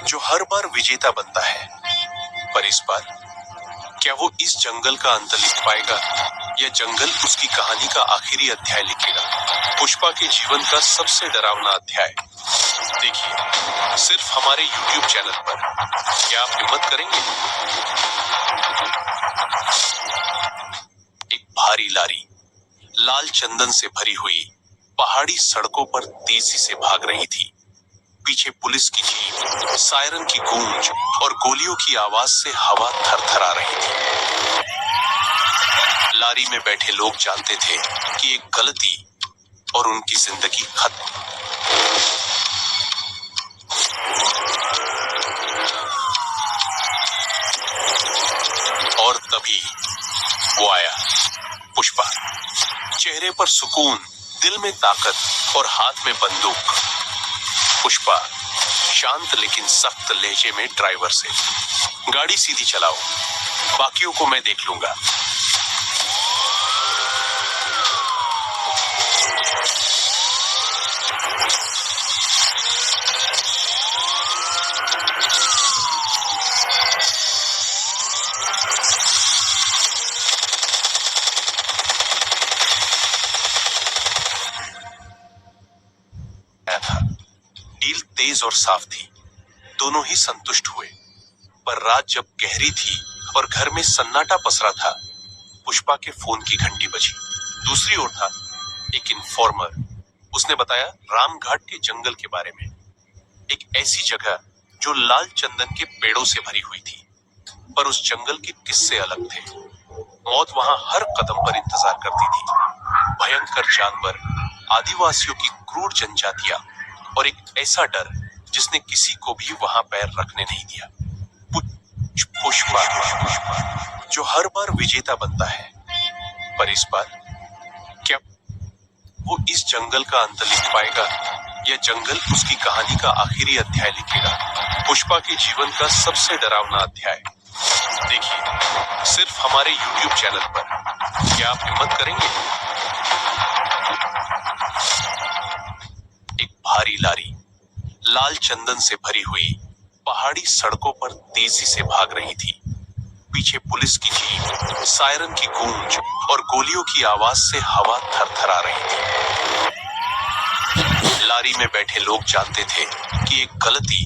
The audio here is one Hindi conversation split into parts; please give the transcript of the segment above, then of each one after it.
जो हर बार विजेता बनता है, पर इस बार क्या वो इस जंगल का अंत लिख पाएगा या जंगल उसकी कहानी का आखिरी अध्याय लिखेगा? पुष्पा के जीवन का सबसे डरावना अध्याय देखिए सिर्फ हमारे YouTube चैनल पर। क्या आप हिम्मत करेंगे? एक भारी लारी लाल चंदन से भरी हुई पहाड़ी सड़कों पर तेजी से भाग रही थी। पीछे पुलिस की जीप, सायरन की गूंज और गोलियों की आवाज से हवा थरथरा रही थी। लारी में बैठे लोग जानते थे कि एक गलती और उनकी जिंदगी खत्म। और तभी वो आया, पुष्पा। चेहरे पर सुकून, दिल में ताकत और हाथ में बंदूक। पुष्पा शांत लेकिन सख्त लहजे में ड्राइवर से, गाड़ी सीधी चलाओ, बाकियों को मैं देख लूंगा। डील तेज और साफ थी, दोनों ही संतुष्ट हुए। पर रात जब गहरी थी और घर में सन्नाटा पसरा था, पुष्पा के फोन की घंटी बजी। दूसरी ओर था एक इन्फॉर्मर। उसने बताया रामघाट के जंगल के बारे में, एक ऐसी जगह जो लाल चंदन के पेड़ों से भरी हुई थी। पर उस जंगल के किस्से अलग थे। मौत वहां हर कदम पर इंतजार करती थी। भयंकर जानवर, आदिवासियों की क्रूर जनजातियां और एक ऐसा डर जिसने किसी को भी वहां पैर रखने नहीं दिया। पुष्पा जो हर बार विजेता बनता है, पर इस बार क्या वो इस जंगल का अंत लिख पाएगा या जंगल उसकी कहानी का आखिरी अध्याय लिखेगा? पुष्पा के जीवन का सबसे डरावना अध्याय देखिए सिर्फ हमारे YouTube चैनल पर। क्या आप हिम्मत करेंगे? एक भारी लारी लाल चंदन से भरी हुई पहाड़ी सड़कों पर तेजी से भाग रही थी। पीछे पुलिस की जीप, सायरन की गूंज और गोलियों की आवाज से हवा थरथरा रही थी। लारी में बैठे लोग जानते थे कि एक गलती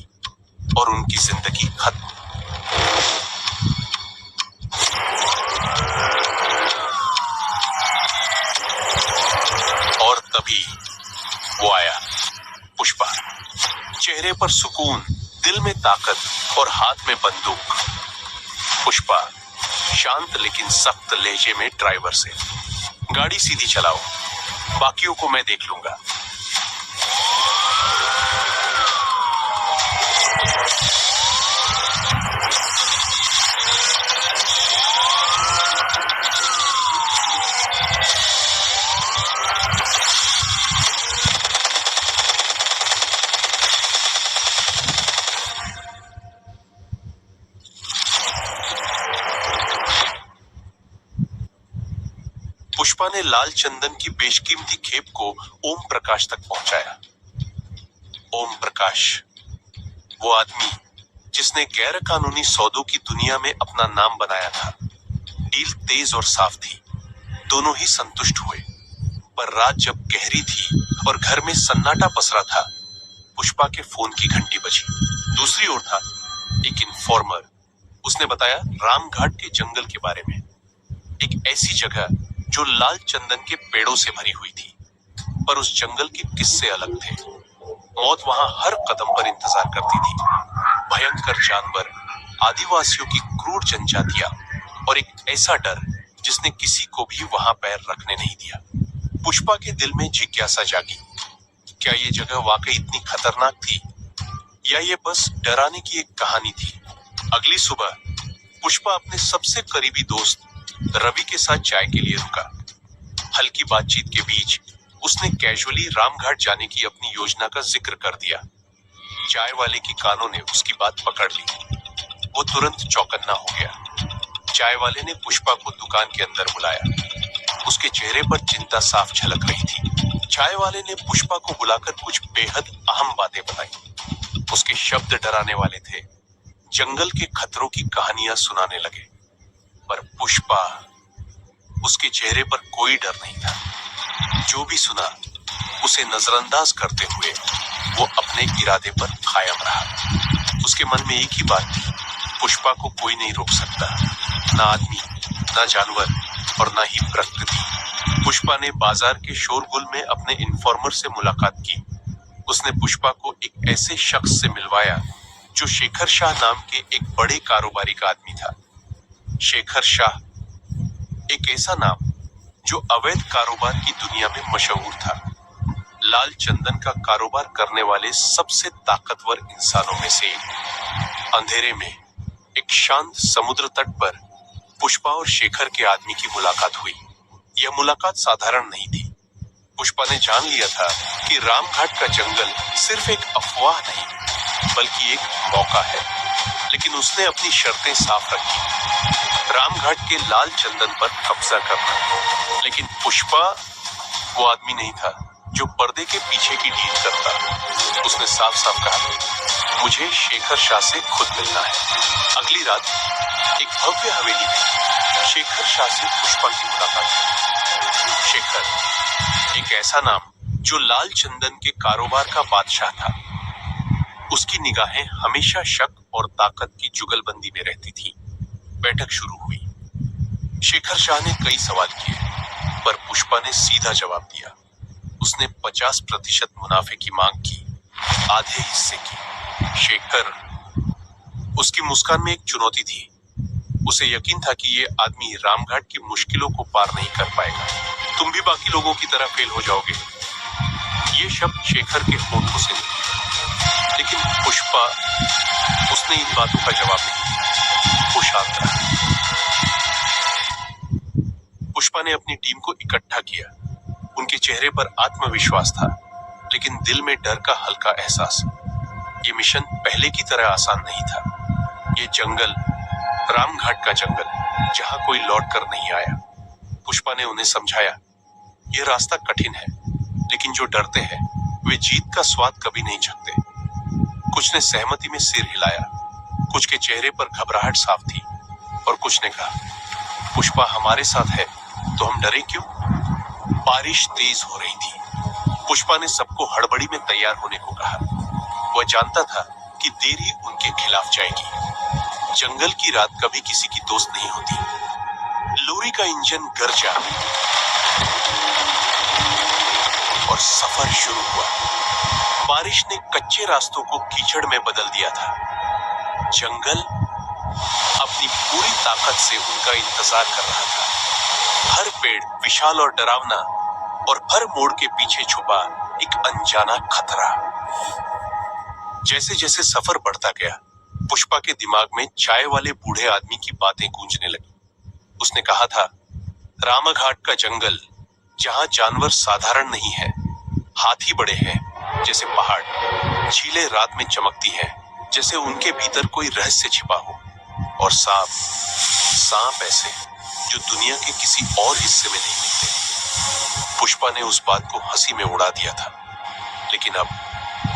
और उनकी जिंदगी खत्म। और तभी वो आया, पुष्पा। चेहरे पर सुकून, दिल में ताकत और हाथ में बंदूक। पुष्पा शांत लेकिन सख्त लहजे में ड्राइवर से, गाड़ी सीधी चलाओ, बाकियों को मैं देख लूंगा। पुष्पा ने लाल चंदन की बेशकीमती खेप को ओम प्रकाश तक पहुंचाया। ओम प्रकाश, वो आदमी जिसने गैर कानूनी सौदों की दुनिया में अपना नाम बनाया था। डील तेज और साफ थी, दोनों ही संतुष्ट हुए। पर रात जब गहरी थी और घर में सन्नाटा पसरा था, पुष्पा के फोन की घंटी बजी। दूसरी ओर था एक इन्फॉर्मर। उसने बताया रामघाट के जंगल के बारे में, एक ऐसी जगह जो लाल चंदन के पेड़ों से भरी हुई थी। पर उस जंगल के किस्से अलग थे। मौत वहां हर कदम पर इंतजार करती थी। भयंकर जानवर, आदिवासियों की क्रूर जनजातियां और एक ऐसा डर जिसने किसी को भी वहां पैर रखने नहीं दिया। पुष्पा के दिल में जिज्ञासा जागी, क्या ये जगह वाकई इतनी खतरनाक थी या ये बस डराने की एक कहानी थी? अगली सुबह पुष्पा अपने सबसे करीबी दोस्त रवि के साथ चाय के लिए रुका। हल्की बातचीत के बीच उसने कैजुअली रामघाट जाने की अपनी योजना का जिक्र कर दिया। चाय वाले की कानों ने उसकी बात पकड़ ली। वो तुरंत चौकन्ना हो गया। चाय वाले ने पुष्पा को दुकान के अंदर बुलाया। उसके चेहरे पर चिंता साफ झलक रही थी। चाय वाले ने पुष्पा को बुलाकर कुछ बेहद अहम बातें बताई। उसके शब्द डराने वाले थे, जंगल के खतरों की कहानियां सुनाने लगे। पर पुष्पा, उसके चेहरे पर कोई डर नहीं था। जो भी सुना उसे नजरअंदाज करते हुए वो अपने इरादे पर कायम रहा। उसके मन में एक ही बात थी, पुष्पा को कोई नहीं रोक सकता, ना आदमी, ना जानवर और ना ही प्रकृति। पुष्पा ने बाजार के शोरगुल में अपने इन्फॉर्मर से मुलाकात की। उसने पुष्पा को एक ऐसे शख्स से मिलवाया जो शेखर शाह नाम के एक बड़े कारोबारी का आदमी था। शेखर शाह, एक ऐसा नाम जो अवैध कारोबार की दुनिया में मशहूर था। लाल चंदन का कारोबार करने वाले सबसे ताकतवर इंसानों में से एक। अंधेरे में एक शांत समुद्र तट पर पुष्पा और शेखर के आदमी की मुलाकात हुई। यह मुलाकात साधारण नहीं थी। पुष्पा ने जान लिया था कि रामघाट का जंगल सिर्फ एक अफवाह नहीं, बल्कि एक मौका है। लेकिन उसने अपनी शर्तें साफ रखी, रामघाट के लाल चंदन पर कब्जा करना। लेकिन पुष्पा वो आदमी नहीं था जो पर्दे के पीछे की डील करता। उसने साफ साफ कहा, मुझे शेखर शाह से खुद मिलना है। अगली रात एक भव्य हवेली में शेखर शाह से पुष्पा की मुलाकात हुई। शेखर, एक ऐसा नाम जो लाल चंदन के कारोबार का बादशाह था। उसकी निगाहें हमेशा शक और ताकत की जुगलबंदी में रहती थी। बैठक शुरू हुई। शेखर शाह ने कई सवाल किए, पर पुष्पा ने सीधा जवाब दिया। उसने 50% मुनाफे की मांग की, आधे हिस्से की। शेखर, उसकी मुस्कान में एक चुनौती थी। उसे यकीन था कि ये आदमी रामघाट की मुश्किलों को पार नहीं कर पाएगा। तुम भी बाकी लोगों की तरह फेल हो जाओगे। ये शब्द शेखर के होठों से निकले। लेकिन पुष्पा, उसने इन बातों का जवाब नहीं दिया। वो शांत रहा। पुष्पा ने अपनी टीम को इकट्ठा किया। उनके चेहरे पर आत्मविश्वास था, लेकिन दिल में डर का हल्का एहसास। ये मिशन पहले की तरह आसान नहीं था। ये जंगल, रामघाट का जंगल, जहां कोई लौट कर नहीं आया। पुष्पा ने उन्हें समझाया, ये रास्ता कठिन है, लेकिन जो डरते हैं वे जीत का स्वाद कभी नहीं चखते। कुछ ने सहमति में सिर हिलाया, कुछ के चेहरे पर घबराहट साफ थी, और कुछ ने कहा, पुष्पा हमारे साथ है तो हम डरे क्यों? बारिश तेज हो रही थी। पुष्पा ने सबको हड़बड़ी में तैयार होने को कहा। वह जानता था कि देरी उनके खिलाफ जाएगी। जंगल की रात कभी किसी की दोस्त नहीं होती। लोरी का इंजन गरजा और सफर शुरू हुआ। बारिश ने कच्चे रास्तों को कीचड़ में बदल दिया था। जंगल अपनी पूरी ताकत से उनका इंतजार कर रहा था। हर पेड़ विशाल और डरावना, और हर मोड़ के पीछे छुपा एक अनजाना खतरा। जैसे जैसे सफर बढ़ता गया, पुष्पा के दिमाग में चाय वाले बूढ़े आदमी की बातें गूंजने लगी। उसने कहा था, रामघाट का जंगल, जहां जानवर साधारण नहीं है, हाथी बड़े हैं जैसे पहाड़, झीलें रात में चमकती हैं जैसे उनके भीतर कोई रहस्य छिपा हो, और सांप ऐसे जो दुनिया के किसी और हिस्से में नहीं मिलते। पुष्पा ने उस बात को हंसी में उड़ा दिया था, लेकिन अब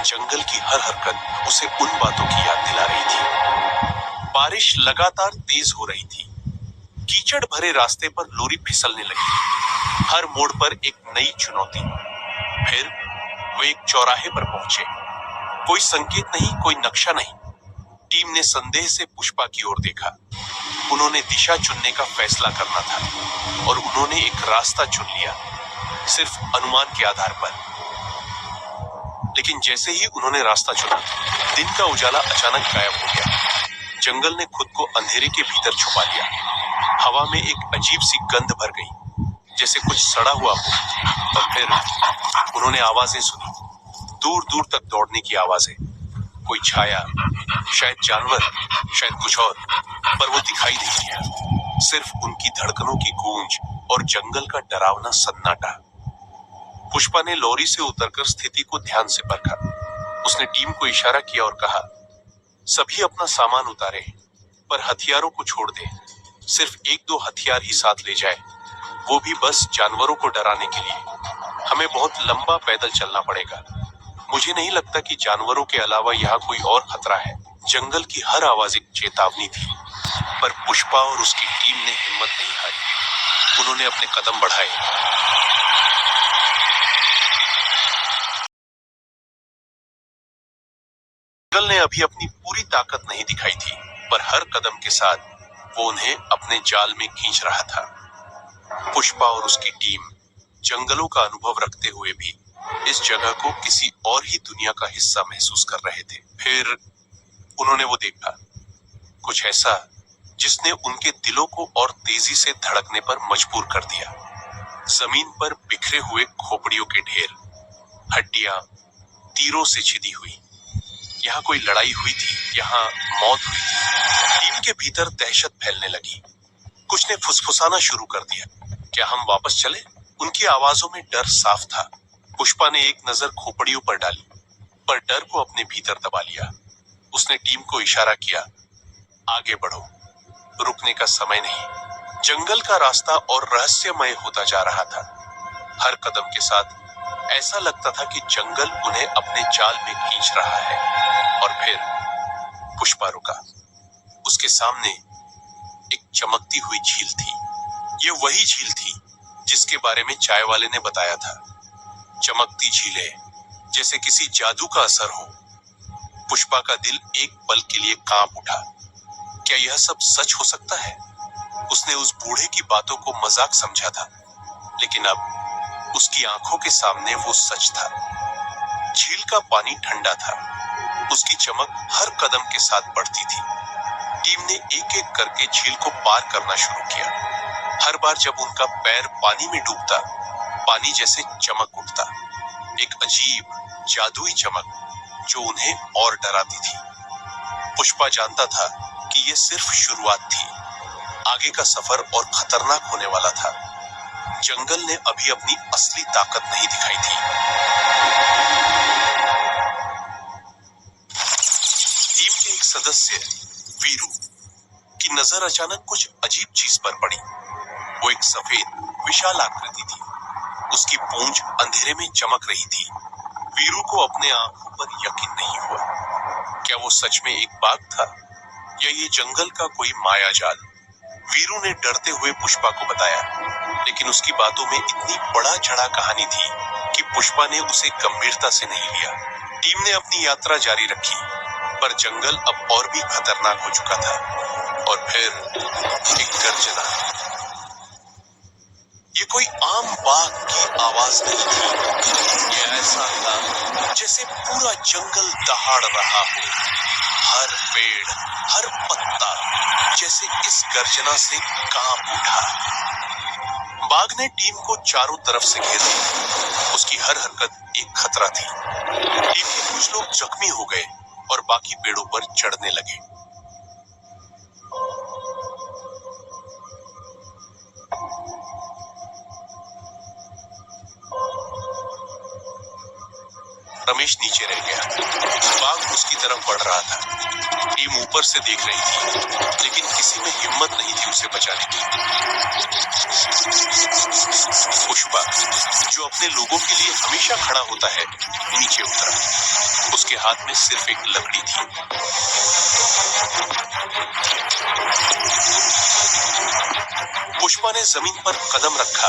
जंगल की हर हरकत उसे उन बातों की याद दिला रही थी। बारिश लगातार तेज हो रही थी। कीचड़ भरे रास्ते पर लोरी फिसलने लगी। हर मोड़ पर एक नई चुनौती। फिर वे एक चौराहे पर पहुंचे। कोई संकेत नहीं, कोई नक्शा नहीं। टीम ने संदेह से पुष्पा की ओर देखा। उन्होंने दिशा चुनने का फैसला करना था, और उन्होंने एक रास्ता चुन लिया, सिर्फ अनुमान के आधार पर। लेकिन जैसे ही उन्होंने रास्ता चुना, दिन का उजाला अचानक गायब हो गया। जंगल ने खुद को अंधेरे के भीतर छुपा लिया। हवा में एक अजीब सी गंध भर गई, जैसे कुछ सड़ा हुआ हो। और फिर उन्होंने आवाजें सुनी, दूर दूर तक दौड़ने की आवाजें। कोई छाया, शायद जानवर, शायद कुछ और, पर वो दिखाई नहीं दिया। सिर्फ उनकी धड़कनों की गूंज और जंगल का डरावना सन्नाटा। पुष्पा ने लॉरी से उतरकर स्थिति को ध्यान से परखा। उसने टीम को इशारा किया और कहा, सभी अपना सामान उतारे, पर हथियारों को छोड़ दे। सिर्फ 1-2 हथियार ही साथ ले जाए, वो भी बस जानवरों को डराने के लिए। हमें बहुत लंबा पैदल चलना पड़ेगा। मुझे नहीं लगता कि जानवरों के अलावा यहाँ कोई और खतरा है। जंगल की हर आवाज एक चेतावनी थी। पर पुष्पा और उसकी टीम ने हिम्मत नहीं हारी। उन्होंने अपने कदम बढ़ाए। जंगल ने अभी अपनी पूरी ताकत नहीं दिखाई थी, पर हर कदम के साथ वो उन्हें अपने जाल में खींच रहा था। पुष्पा और उसकी टीम जंगलों का अनुभव रखते हुए भी इस जगह को किसी और ही दुनिया का हिस्सा महसूस कर रहे थे। फिर उन्होंने वो देखा, कुछ ऐसा जिसने उनके दिलों को और तेजी से धड़कने पर मजबूर कर दिया। जमीन पर बिखरे हुए खोपड़ियों के ढेर, हड्डियां तीरों से छिदी हुई। यहाँ कोई लड़ाई हुई थी, यहाँ मौत हुई थी। टीम के भीतर दहशत फैलने लगी। कुछ ने फुसफुसाना शुरू कर दिया, क्या हम वापस चले? उनकी आवाजों में डर साफ था। पुष्पा ने एक नजर खोपड़ियों पर डाली, पर डर को अपने भीतर दबा लिया। उसने टीम को इशारा किया, आगे बढ़ो, रुकने का समय नहीं। जंगल का रास्ता और रहस्यमय होता जा रहा था। हर कदम के साथ ऐसा लगता था कि जंगल उन्हें अपने जाल में खींच रहा है। और फिर पुष्पा रुका। उसके सामने एक चमकती हुई झील थी। ये वही झील थी जिसके बारे में चाय वाले ने बताया था। चमकती झीलें, जैसे किसी जादू का असर हो। पुष्पा का दिल एक पल के लिए कांप उठा। क्या यह सब सच हो सकता है? उसने उस बूढ़े की बातों को मजाक समझा था, लेकिन अब उसकी आंखों के सामने वो सच था। झील का पानी ठंडा था। उसकी चमक हर कदम के साथ बढ़ती थी। टीम ने एक एक करके झील को पार करना शुरू किया। हर बार जब उनका पैर पानी में डूबता, पानी जैसे चमक उठता। एक अजीब जादुई चमक जो उन्हें और डराती थी। पुष्पा जानता था कि ये सिर्फ शुरुआत थी। आगे का सफर और खतरनाक होने वाला था। जंगल ने अभी अपनी असली ताकत नहीं दिखाई थी। टीम के एक सदस्य वीरू की नजर अचानक कुछ अजीब चीज पर पड़ी। वो एक सफेद विशाल आकृति थी। उसकी पूंछ अंधेरे में चमक रही थी। वीरू को अपने आंखों पर यकीन नहीं हुआ। क्या वो सच में एक बाघ था, या ये जंगल का कोई माया जाल? वीरू ने डरते हुए पुष्पा को बताया, लेकिन उसकी बातों में इतनी बड़ा चढ़ा कहानी थी कि पुष्पा ने उसे गंभीरता से नहीं लिया। टीम ने अपनी यात्रा जारी रखी, पर जंगल अब और भी खतरनाक हो चुका था। और फिर एक गर्जना। ये कोई आम बाघ की आवाज नहीं थी। ये ऐसा था जैसे पूरा जंगल दहाड़ रहा हो। हर पेड़, हर पत्ता जैसे इस गर्जना से कांप उठा। बाघ ने टीम को चारों तरफ से घेर लिया। उसकी हर हरकत एक खतरा थी। टीम के कुछ लोग जख्मी हो गए और बाकी पेड़ों पर चढ़ने लगे। रमेश नीचे रह गया। बाघ उसकी तरफ बढ़ रहा था। टीम ऊपर से देख रही थी, लेकिन किसी में हिम्मत नहीं थी उसे बचाने की। पुष्पा, जो अपने लोगों के लिए हमेशा खड़ा होता है, नीचे उतरा। उसके हाथ में सिर्फ एक लकड़ी थी। पुष्पा ने जमीन पर कदम रखा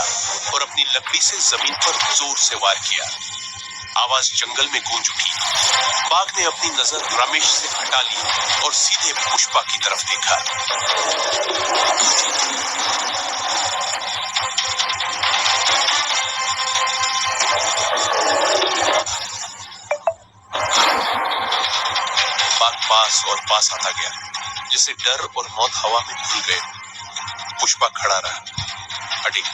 और अपनी लकड़ी से जमीन पर जोर से वार किया। आवाज जंगल में गूंज उठी। बाघ ने अपनी नजर रमेश से हटा ली और सीधे पुष्पा की तरफ देखा। बाघ पास और पास आता गया, जैसे डर और मौत हवा में घुल गए। पुष्पा खड़ा रहा, अडिग।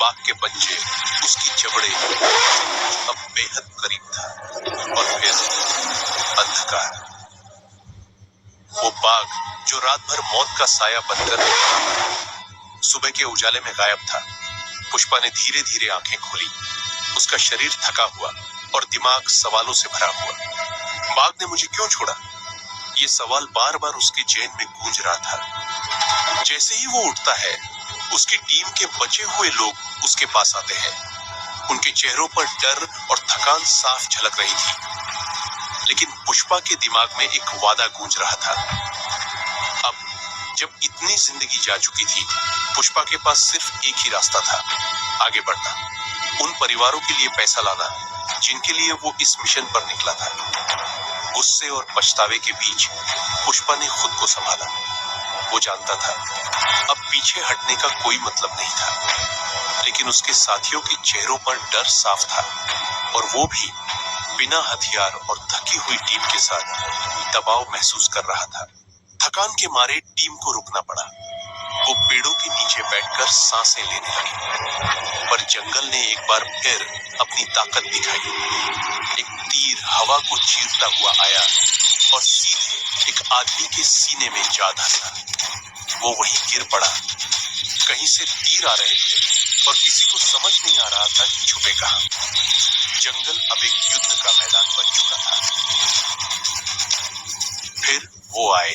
बाघ के पंजे, उसकी जबड़े अब बेहद करीब था। और फिर अंधकार। वो बाघ जो रात भर मौत का साया बनकर सुबह के उजाले में गायब था। पुष्पा ने धीरे धीरे आंखें खोली। उसका शरीर थका हुआ और दिमाग सवालों से भरा हुआ। बाघ ने मुझे क्यों छोड़ा? ये सवाल बार बार उसके जेहन में गूंज रहा था। जैसे ही वो उठता है, उसकी टीम के बचे हुए लोग उसके पास आते हैं। उनके चेहरों पर डर और थकान साफ झलक रही थी। लेकिन पुष्पा के दिमाग में एक वादा गूंज रहा था। अब जब इतनी जिंदगी जा चुकी थी, पुष्पा के पास सिर्फ एक ही रास्ता था, आगे बढ़ना, उन परिवारों के लिए पैसा लाना जिनके लिए वो इस मिशन पर निकला था। गुस्से और पछतावे के बीच पुष्पा ने खुद को संभाला। वो जानता था अब पीछे हटने का कोई मतलब नहीं था, लेकिन उसके साथियों के चेहरों पर डर साफ था और वो भी बिना हथियार और थकी हुई टीम के साथ दबाव महसूस कर रहा था। थकान के मारे टीम को रुकना पड़ा। वो पेड़ों के नीचे बैठकर सांसें लेने लगे, पर जंगल ने एक बार फिर अपनी ताकत दिखाई। एक तीर हवा को चीरता हुआ आया और सीधे एक आदमी के सीने में जा धंसा। वो वहीं गिर पड़ा। कहीं से तीर आ रहे थे और किसी को समझ नहीं आ रहा था कि छुपे कहां। जंगल अब एक युद्ध का मैदान बन चुका था। फिर वो आए।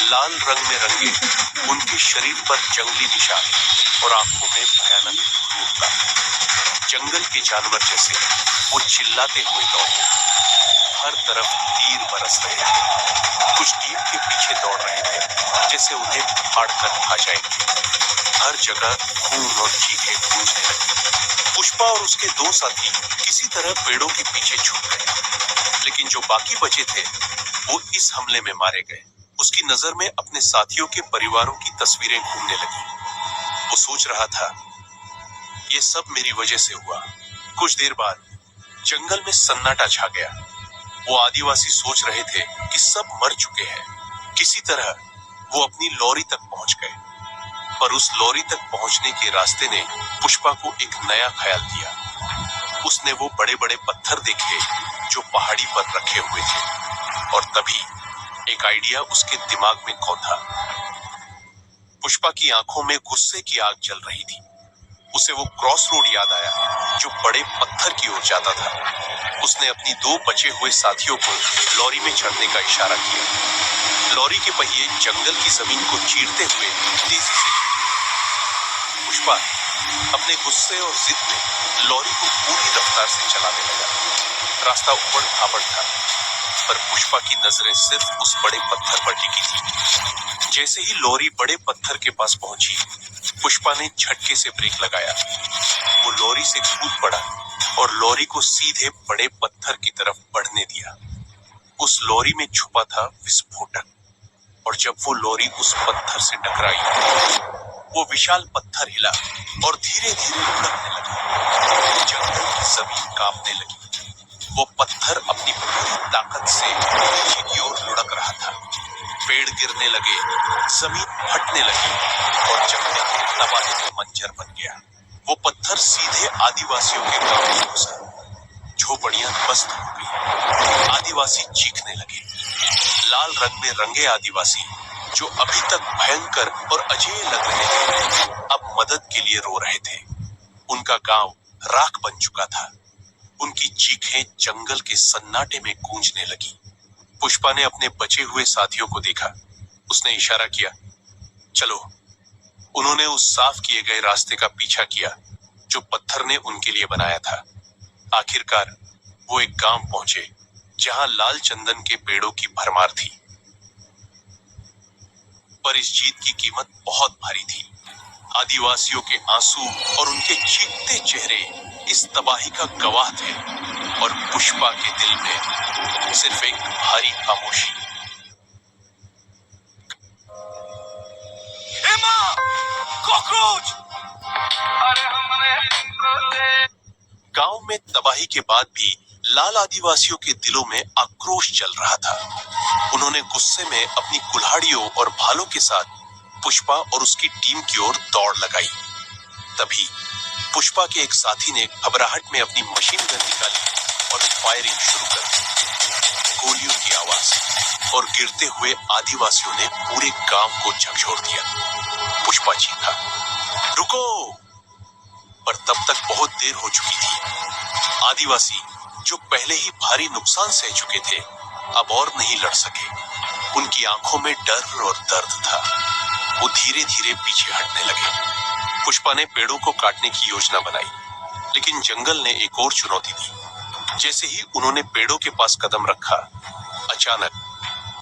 लाल रंग में रंगे उनके शरीर पर जंगली निशान और आंखों में भयानक क्रूरता। जंगल के जानवर जैसे वो चिल्लाते हुए दौड़े। हर तरफ तीर बरस रहे थे। कुछ टीम के पीछे दौड़ रहे थे जैसे उन्हें फाड़कर खा जाएंगे। हर जगह खून और चीखें गूंजने लगी। पुष्पा और उसके दो साथी किसी तरह पेड़ों के पीछे छुप गए, लेकिन जो बाकी बचे थे वो इस हमले में मारे गए। उसकी नजर में अपने साथियों के परिवारों की तस्वीरें घूमने लगी। वो सोच रहा था, ये सब मेरी वजह से हुआ। कुछ देर बाद जंगल में सन्नाटा छा गया। वो आदिवासी सोच रहे थे कि सब मर चुके हैं। किसी तरह वो अपनी लॉरी तक पहुंच गए, पर उस लॉरी तक पहुंचने के रास्ते ने पुष्पा को एक नया ख्याल दिया। उसने वो बड़े बड़े पत्थर देखे जो पहाड़ी पर रखे हुए थे, और तभी एक आइडिया उसके दिमाग में कौंधा। पुष्पा की आंखों में गुस्से की आग जल रही थी। उसे वो क्रॉस रोड याद आया जो बड़े पत्थर की ओर जाता था। उसने अपनी दो बचे हुए साथियों को लॉरी में चढ़ने का इशारा किया। लॉरी के पहिए जंगल की जमीन को चीरते हुए तेजी से चले। पुष्पा अपने गुस्से और जिद में लॉरी को पूरी रफ्तार से चलाने लगा। रास्ता ऊबड़ खाबड़ था, पर पुष्पा की नजरें सिर्फ उस बड़े पत्थर पर टिकी थी। जैसे ही लॉरी बड़े पत्थर के पास पहुंची, पुष्पा ने झटके से ब्रेक लगाया। वो लॉरी से कूद पड़ा और लॉरी को सीधे बड़े पत्थर की तरफ बढ़ने दिया। उस लॉरी में छुपा था विस्फोटक, और जब वो लॉरी उस पत्थर से टकराई, वो विशाल पत्थर हिला और धीरे धीरे लुढ़कने लगा। जंगल की जमीन कांपने लगी। वो पत्थर अपनी पूरी ताकत से नीचे की ओर लुढ़क रहा था। पेड़ गिरने लगे, जमीन फटने लगी और जंगल एक तबाही का मंजर बन गया। वो पत्थर सीधे आदिवासियों के गांव में घुसा। झोपड़ियां ध्वस्त हो गई। आदिवासी चीखने लगे। लाल रंग में रंगे आदिवासी जो अभी तक भयंकर और अजेय लग रहे थे, अब मदद के लिए रो रहे थे। उनका गांव राख बन चुका था। उनकी चीखें जंगल के सन्नाटे में गूंजने लगी। पुष्पा ने अपने बचे हुए साथियों को देखा। उसने इशारा किया, चलो। उन्होंने उस साफ किए गए रास्ते का पीछा किया जो पत्थर ने उनके लिए बनाया था। आखिरकार वो एक गांव पहुंचे जहां लाल चंदन के पेड़ों की भरमार थी। पर इस जीत की कीमत बहुत भारी थी। आदिवासियों के आंसू और उनके चीखते चेहरे इस तबाही का गवाह थे, और पुष्पा के दिल में सिर्फ एक भारी खामोशी। कॉकरोच! गांव में तबाही के बाद भी लाल आदिवासियों के दिलों में आक्रोश चल रहा था। उन्होंने गुस्से में अपनी कुल्हाड़ियों और भालों के साथ पुष्पा और उसकी टीम की ओर दौड़ लगाई। तभी पुष्पा के एक साथी ने घबराहट में अपनी मशीन गन निकाली और फायरिंग शुरू कर दी। गोलियों की आवाज और गिरते हुए आदिवासियों ने पूरे गांव को झकझोर दिया। पुष्पा चीखा, रुको! पर तब तक बहुत देर हो चुकी थी। आदिवासी जो पहले ही भारी नुकसान सह चुके थे, अब और नहीं लड़ सके। उनकी आंखों में डर और दर्द था। वो धीरे धीरे पीछे हटने लगे। पुष्पा ने पेड़ों को काटने की योजना बनाई, लेकिन जंगल ने एक और चुनौती दी। जैसे ही उन्होंने पेड़ों के पास कदम रखा, अचानक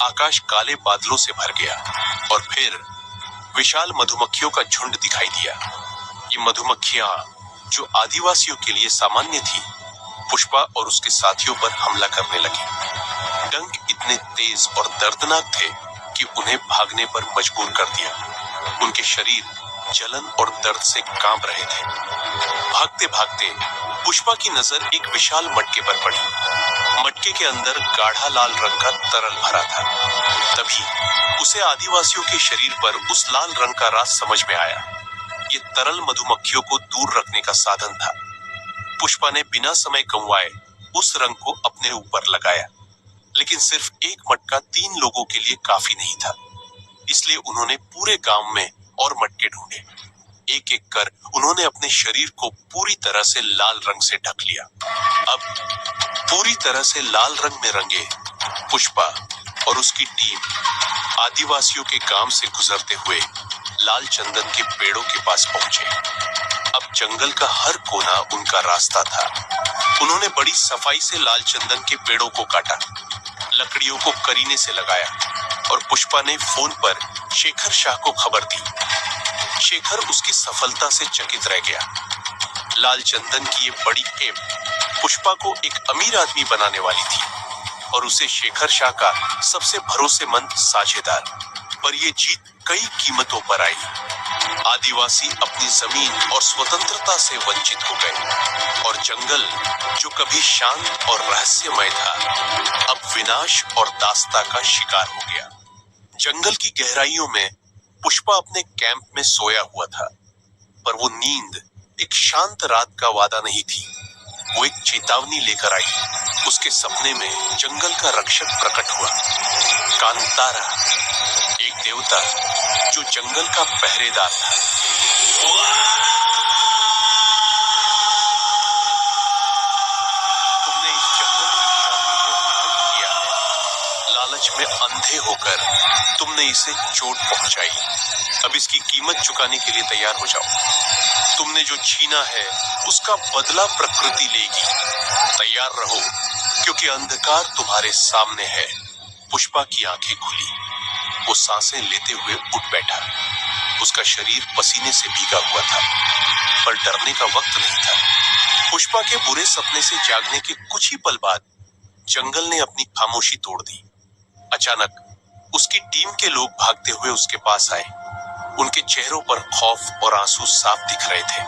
आकाश काले बादलों से भर गया और फिर विशाल मधुमक्खियों का झुंड दिखाई दिया। ये मधुमक्खियां, जो आदिवासियों के लिए सामान्य थी, पुष्पा और उसके साथियों पर हमला करने लगी। डंक इतने तेज और दर्दनाक थे कि उन्हें भागने पर मजबूर कर दिया। उनके शरीर जलन और दर्द से कांप रहे थे। भागते भागते पुष्पा की नजर एक विशाल मटके पर पड़ी। मटके के अंदर गाढ़ा लाल रंग का तरल भरा था। तभी उसे आदिवासियों के शरीर पर उस लाल रंग का राज समझ में आया। ये तरल मधुमक्खियों को दूर रखने का साधन था। पुष्पा ने बिना समय गंवाए उस रंग को अपने ऊपर लगाया, लेकिन सिर्फ एक मटका 3 लोगों के लिए काफी नहीं था। इसलिए उन्होंने पूरे गांव में और मटके ढूंढे। एक एक कर उन्होंने अपने शरीर को पूरी तरह से लाल रंग से ढक लिया। अब पूरी तरह से लाल रंग में रंगे पुष्पा और उसकी टीम आदिवासियों के गांव से गुजरते हुए लाल चंदन के पेड़ों के पास पहुंचे। अब जंगल का हर कोना उनका रास्ता था। उन्होंने बड़ी सफाई से लाल चंदन के पेड़ों को काटा, लकड़ियों को करीने से लगाया और पुष्पा ने फोन पर शेखर शाह को खबर दी। शेखर उसकी सफलता से चकित रह गया। लाल चंदन की ये बड़ी खेप पुष्पा को एक अमीर आदमी बनाने वाली थी और उसे शेखर शाह का सबसे भरोसेमंद साझेदार। पर ये जीत कई कीमतों पर आई। आदिवासी अपनी जमीन और स्वतंत्रता से वंचित हो गए और जंगल, जो कभी शांत और रहस्यमय था, अब विनाश और दास्ता का शिकार हो गया। जंगल की गहराइयों में पुष्पा अपने कैंप में सोया हुआ था, पर वो नींद एक शांत रात का वादा नहीं थी। वो एक चेतावनी लेकर आई। उसके सपने में जंगल का रक्षक प्रकट हुआ, कांतारा, एक देवता जो जंगल का पहरेदार था। तुमने इस जंगल की शांति को भंग किया है। लालच में अंधे होकर तुमने इसे चोट पहुंचाई। अब इसकी कीमत चुकाने के लिए तैयार हो जाओ। तुमने जो छीना है उसका बदला प्रकृति लेगी। तैयार रहो, क्योंकि अंधकार तुम्हारे सामने है। पुष्पा की आंखें खुली। वो सांसें लेते हुए उठ बैठा। उसका शरीर पसीने से भीगा हुआ था, पर डरने का वक्त नहीं था। पुष्पा के बुरे सपने से जागने के कुछ ही पल बाद जंगल ने अपनी खामोशी तोड़ दी। अचानक उसकी टीम के लोग भागते हुए उसके पास आए। उनके चेहरों पर खौफ और आंसू साफ दिख रहे थे।